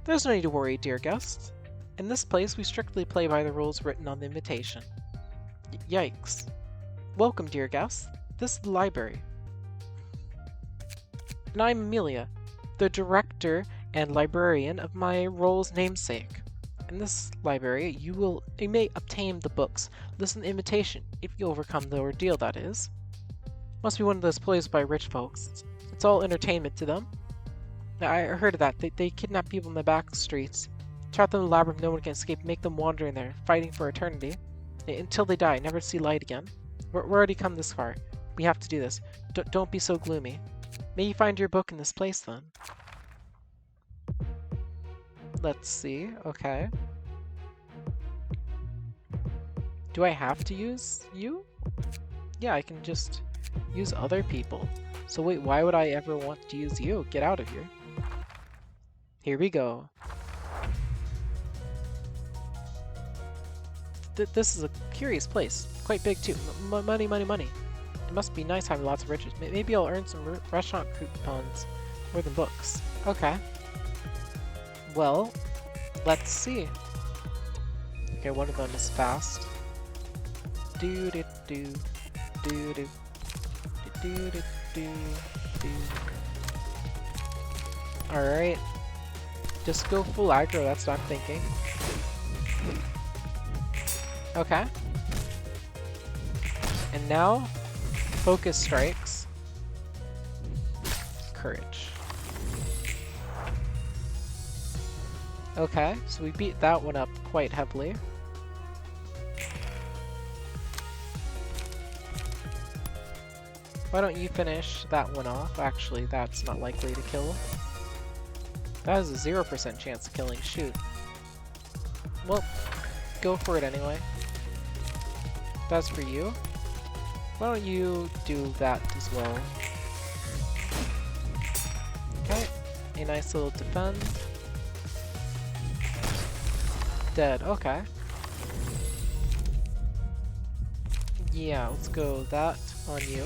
There's no need to worry, dear guests. In this place, we strictly play by the rules written on the invitation. Yikes. Welcome, dear guests. This is the library. And I'm Amelia, the director and librarian of my role's namesake. In this library, you may obtain the books, listen to the invitation, if you overcome the ordeal, that is. Must be one of those plays by rich folks. It's all entertainment to them. Now, I heard of that. They kidnap people in the back streets, trap them in a labyrinth no one can escape, make them wander in there, fighting for eternity, until they die, never to see light again. We're already come this far. We have to do this. Don't be so gloomy. May you find your book in this place, then. Let's see. Okay. Do I have to use you? Yeah, I can just use other people. So wait, why would I ever want to use you? Get out of here. Here we go. This is a curious place. Quite big too. Money, money, money. It must be nice having lots of riches. Maybe I'll earn some restaurant coupons more than books. Okay. Well, let's see. Okay, one of them is fast. Do do do do do do do do do. All right. Just go full aggro. That's what I'm thinking. Okay. And now, focus strikes. Courage. Okay, so we beat that one up quite heavily. Why don't you finish that one off? Actually, that's not likely to kill. That has a 0% chance of killing. Shoot. Well, go for it anyway. That's for you. Why don't you do that as well? Okay, a nice little defend. Dead, okay. Yeah, let's go that on you.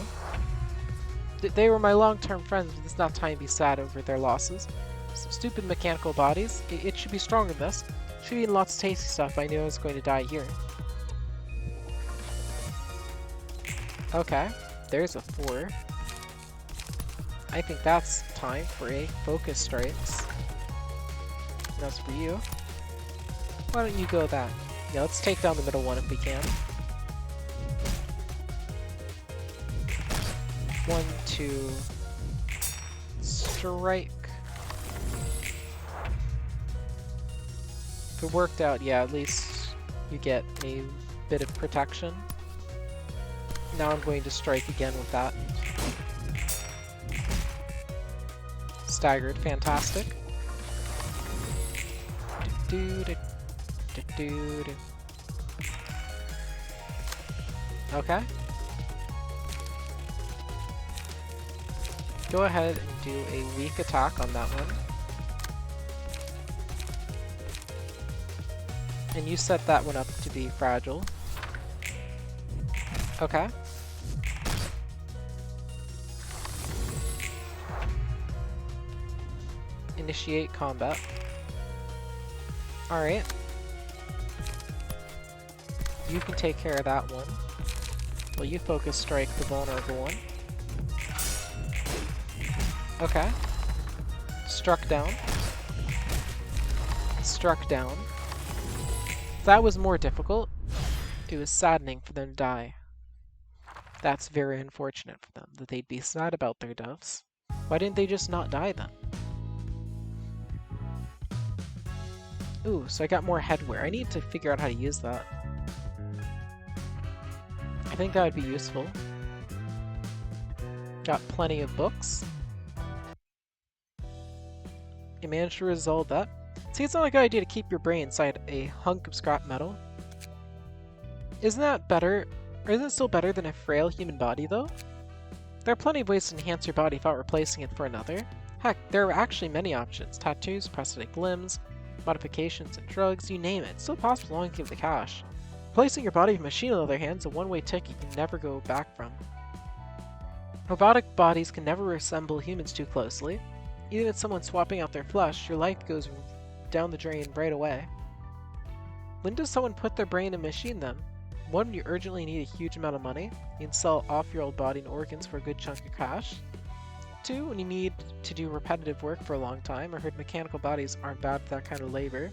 They were my long-term friends, but it's not time to be sad over their losses. Some stupid mechanical bodies. It should be stronger than this. Should be eating lots of tasty stuff. I knew I was going to die here. Okay, there's a 4. I think that's time for a focus strikes. That's for you. Why don't you go that? Yeah, let's take down the middle one if we can. 1, 2, strike. If it worked out, yeah, at least you get a bit of protection. Now I'm going to strike again with that. Staggered, fantastic. Okay. Go ahead and do a weak attack on that one. And you set that one up to be fragile. Okay. Initiate combat. Alright. You can take care of that one. Well, you focus strike the vulnerable one. Okay. Struck down. Struck down. That was more difficult. It was saddening for them to die. That's very unfortunate for them, that they'd be sad about their deaths. Why didn't they just not die then? Ooh, so I got more headwear. I need to figure out how to use that. I think that would be useful. Got plenty of books. You managed to resolve that. See, it's not a good idea to keep your brain inside a hunk of scrap metal. Isn't that better, or isn't it still better than a frail human body, though? There are plenty of ways to enhance your body without replacing it for another. Heck, there are actually many options. Tattoos, prosthetic limbs, modifications, and drugs, you name it. It's still possible as long as you give the cash. Replacing your body with a machine, on the other hand, is a one-way ticket you can never go back from. Robotic bodies can never resemble humans too closely. Even with someone swapping out their flesh, your life goes down the drain right away. When does someone put their brain in a machine then? 1, you urgently need a huge amount of money. You can sell off your old body and organs for a good chunk of cash. 2, when you need to do repetitive work for a long time. I heard mechanical bodies aren't bad for that kind of labor.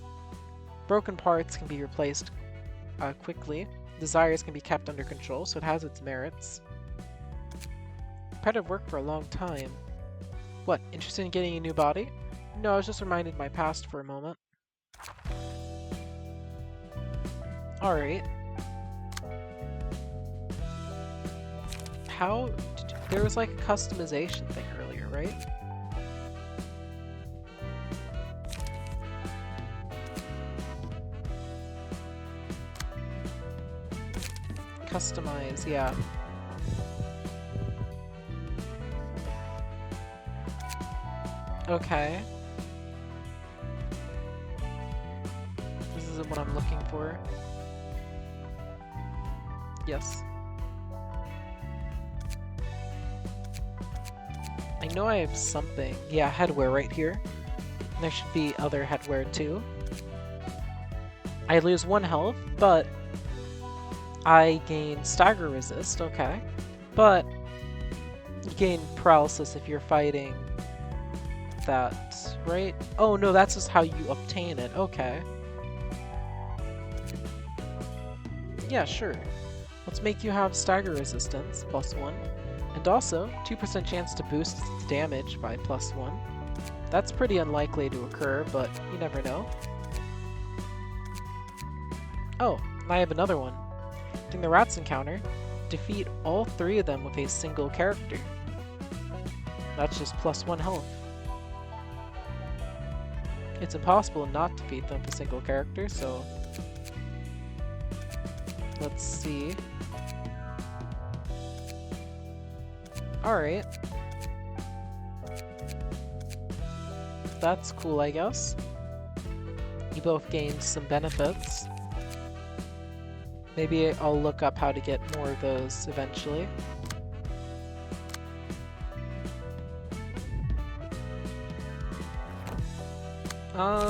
Broken parts can be replaced quickly. Desires can be kept under control, so it has its merits. Repetitive work for a long time. What, interested in getting a new body? No, I was just reminded of my past for a moment. Alright. How... There was like a customization thing earlier, right? Customize, yeah. Okay. This isn't what I'm looking for. Yes. I know I have something. Yeah, headwear right here. There should be other headwear too. I lose 1 health, but I gain stagger resist, okay. But you gain paralysis if you're fighting that, right? Oh no, that's just how you obtain it, okay. Yeah, sure. Let's make you have stagger resistance, +1. And also, 2% chance to boost its damage by +1. That's pretty unlikely to occur, but you never know. Oh, and I have another one. During the rats encounter, defeat all 3 of them with a single character. That's just +1 health. It's impossible to not defeat them with a single character, so... Let's see. Alright. That's cool, I guess. You both gained some benefits. Maybe I'll look up how to get more of those eventually.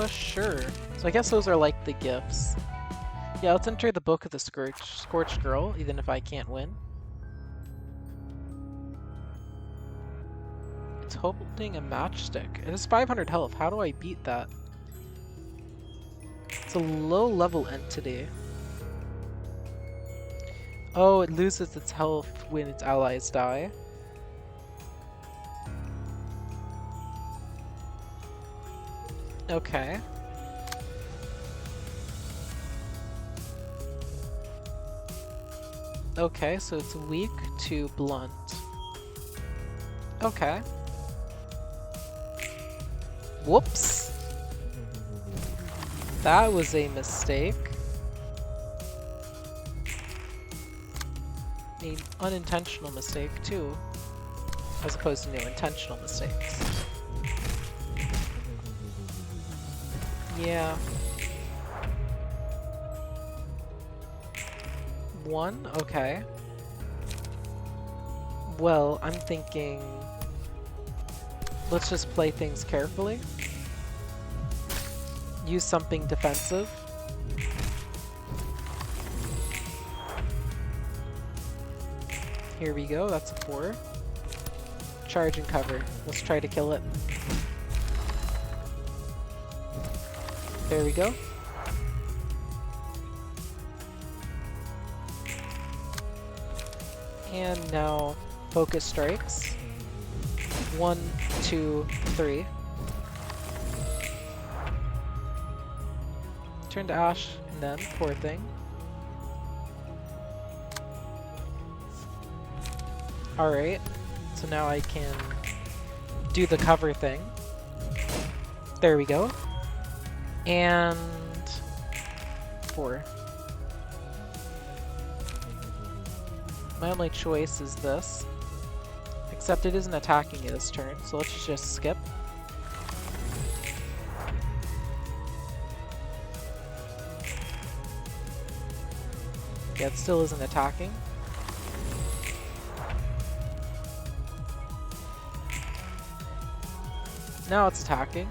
Sure. So I guess those are like the gifts. Yeah, let's enter the Book of the Scorched Girl, even if I can't win. It's holding a matchstick. It has 500 health. How do I beat that? It's a low-level entity. Oh, it loses its health when its allies die. Okay. Okay, so it's weak to blunt. Okay. Whoops. That was a mistake. An unintentional mistake, too. As opposed to intentional mistakes. Yeah. 1? Okay. Well, I'm thinking... let's just play things carefully. Use something defensive. Here we go, that's a 4. Charge and cover. Let's try to kill it. There we go. And now focus strikes. 1, 2, 3. Turn to ash and then poor thing. Alright, so now I can do the cover thing. There we go. And 4. My only choice is this. Except it isn't attacking me this turn, so let's just skip. Yeah, it still isn't attacking. Now it's attacking.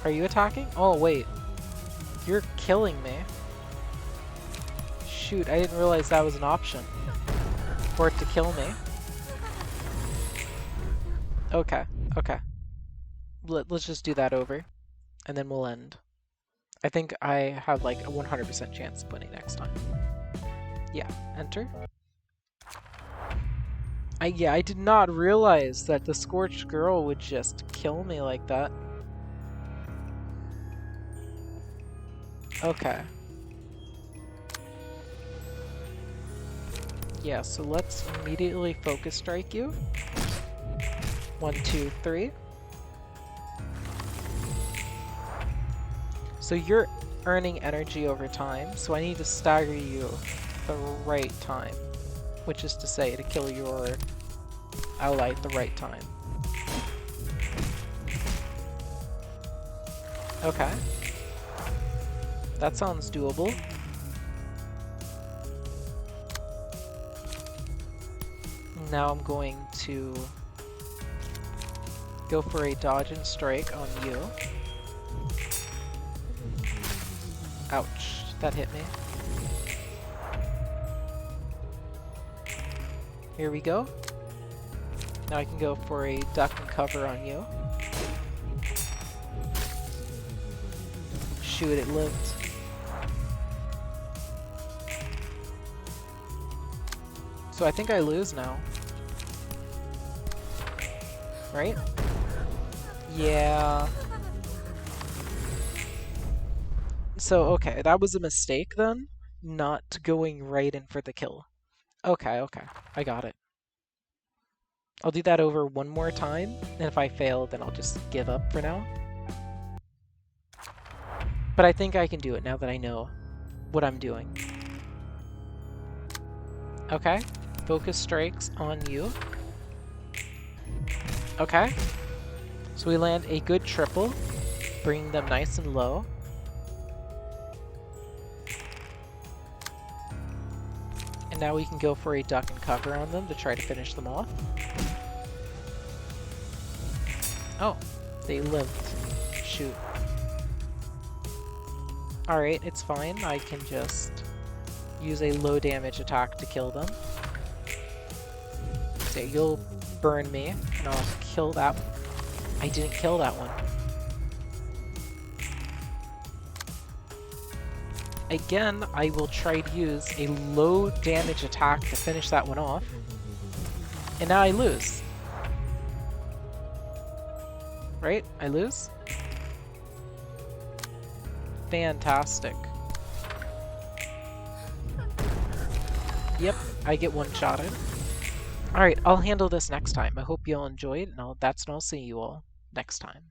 Are you attacking? Oh, wait. You're killing me. Shoot, I didn't realize that was an option. For it to kill me. Okay, okay. Let's just do that over. And then we'll end. I think I have like a 100% chance of winning next time. Yeah, enter. Yeah, I did not realize that the Scorched Girl would just kill me like that. Okay. Yeah, so let's immediately focus strike you. 1, 2, 3. So you're earning energy over time, so I need to stagger you the right time. Which is to say, to kill your ally at the right time. Okay. That sounds doable. Now I'm going to go for a dodge and strike on you. Ouch, that hit me. Here we go. Now I can go for a duck and cover on you. Shoot, it lived. So I think I lose now. Right? Yeah. So, okay, that was a mistake then, not going right in for the kill. Okay, okay, I got it. I'll do that over one more time, and if I fail, then I'll just give up for now. But I think I can do it now that I know what I'm doing. Okay. Focus strikes on you. Okay. So we land a good triple, bringing them nice and low. And now we can go for a duck and cover on them to try to finish them off. Oh, they lived. Shoot. Alright, it's fine. I can just use a low damage attack to kill them. So you'll burn me, and I'll kill that. I didn't kill that one. Again, I will try to use a low damage attack to finish that one off. And now I lose. Right? I lose? Fantastic. Yep, I get one-shotted. Alright, I'll handle this next time. I hope you all enjoyed, and I'll see you all next time.